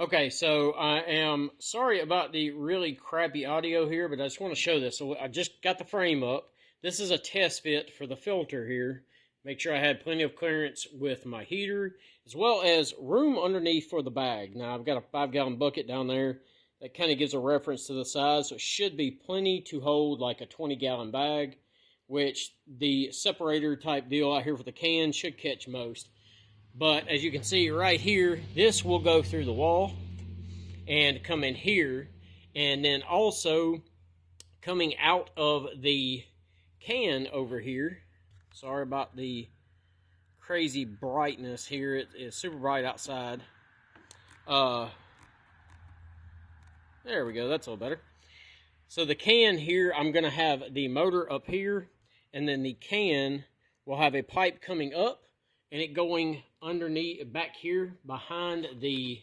Okay, so I am sorry about the really crappy audio here, but I just want to show this. So I just got the frame up. This is a test fit for the filter here. Make sure I had plenty of clearance with my heater, as well as room underneath for the bag. Now I've got a 5-gallon bucket down there that kind of gives a reference to the size, so it should be plenty to hold like a 20-gallon bag, which the separator type deal out here for the can should catch most. But as you can see right here, this will go through the wall and come in here. And then also coming out of the can over here. Sorry about the crazy brightness here. It's super bright outside. There we go. That's a little better. So the can here, I'm going to have the motor up here. And then the can will have a pipe coming up and it going underneath, back here, behind the,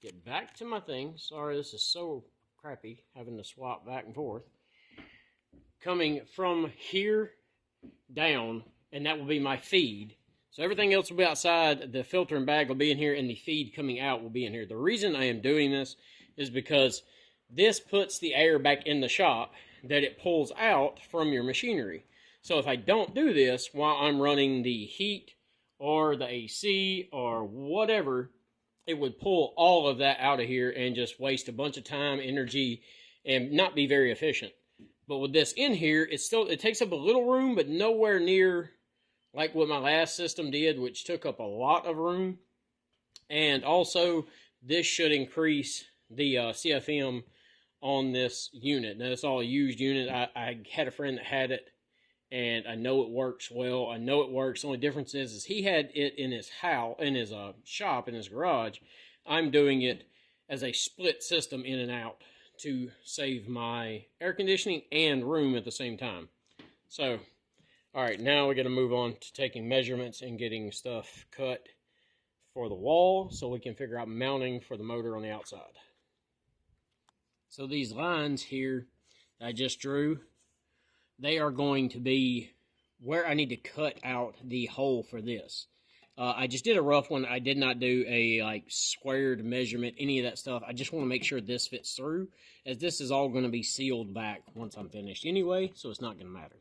get back to my thing. Sorry, this is so crappy, having to swap back and forth. Coming from here down, and that will be my feed. So everything else will be outside, the filter and bag will be in here, and the feed coming out will be in here. The reason I am doing this is because this puts the air back in the shop that it pulls out from your machinery. So if I don't do this while I'm running the heat, or the AC, or whatever, it would pull all of that out of here and just waste a bunch of time, energy, and not be very efficient. But with this in here, it takes up a little room, but nowhere near like what my last system did, which took up a lot of room. And also, this should increase the CFM on this unit. Now, it's all a used unit. I had a friend that had it, and I know it works well. I know it works. The only difference is he had it in his house, in his shop, in his garage. I'm doing it as a split system in and out to save my air conditioning and room at the same time. So, all right, now we're going to move on to taking measurements and getting stuff cut for the wall so we can figure out mounting for the motor on the outside. So these lines here I just drew, they are going to be where I need to cut out the hole for this. I just did a rough one. I did not do a like squared measurement, any of that stuff. I just want to make sure this fits through, as this is all going to be sealed back once I'm finished anyway, so it's not going to matter.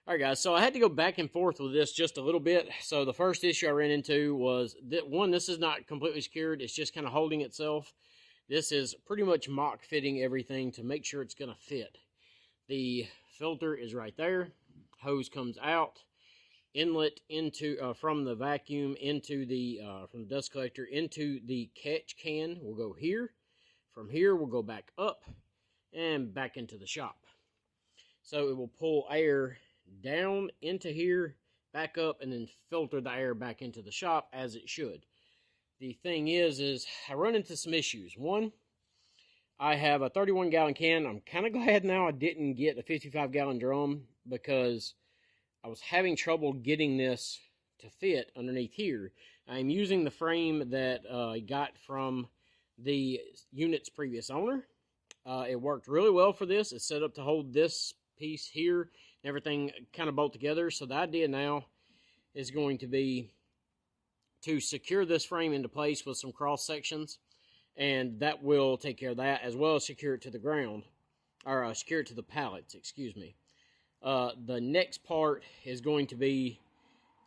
Alright guys, so I had to go back and forth with this just a little bit. So the first issue I ran into was that, one, this is not completely secured. It's just kind of holding itself. This is pretty much mock fitting everything to make sure it's going to fit. The filter is right there. Hose comes out. Inlet into from the vacuum into the from the dust collector into the catch can will go here. From here we'll go back up and back into the shop. So it will pull air down into here, back up, and then filter the air back into the shop as it should. The thing is I run into some issues. One, I have a 31-gallon can. I'm kind of glad now I didn't get a 55-gallon drum, because I was having trouble getting this to fit underneath here. I'm using the frame that I got from the unit's previous owner. It worked really well for this. It's set up to hold this piece here, and everything kind of bolt together. So the idea now is going to be to secure this frame into place with some cross sections, and that will take care of that, as well as secure it to the ground, or secure it to the pallets, excuse me. The next part is going to be,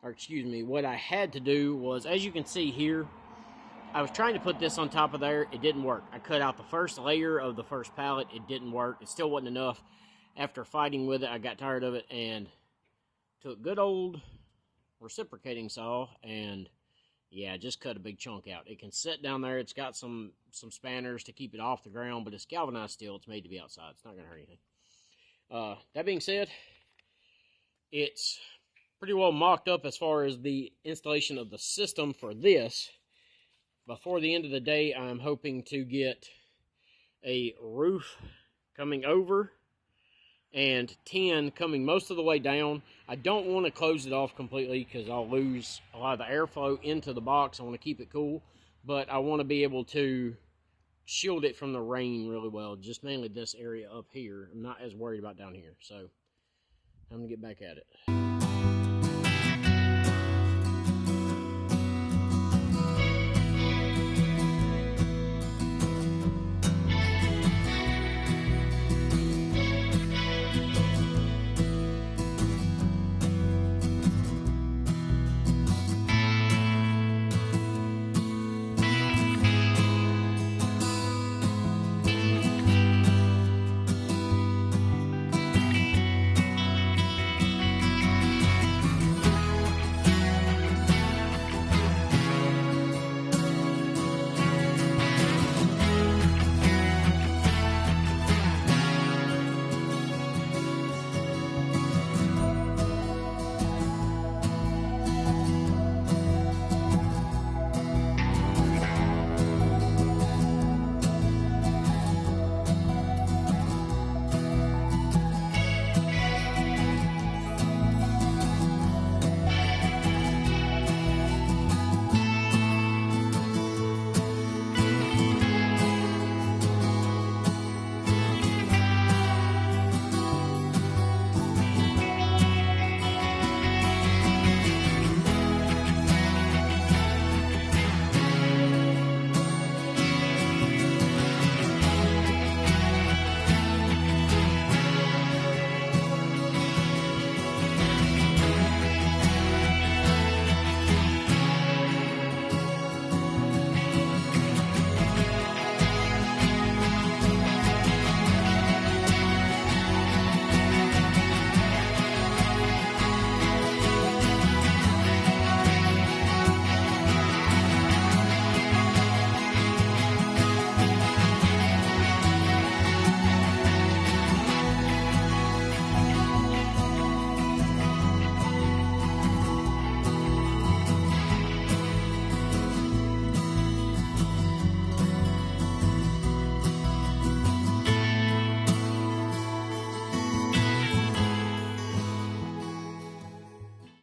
or excuse me, what I had to do was, as you can see here, I was trying to put this on top of there. It didn't work. I cut out the first layer of the first pallet. It didn't work. It still wasn't enough. After fighting with it, I got tired of it and took good old reciprocating saw and, yeah, just cut a big chunk out. It can sit down there. It's got some spanners to keep it off the ground, but it's galvanized steel. It's made to be outside. It's not going to hurt anything. That being said, it's pretty well mocked up as far as the installation of the system for this. Before the end of the day, I'm hoping to get a roof coming over and tin coming most of the way down. I don't want to close it off completely because I'll lose a lot of the airflow into the box. I want to keep it cool, but I want to be able to shield it from the rain really well, just mainly this area up here. I'm not as worried about down here, so I'm going to get back at it.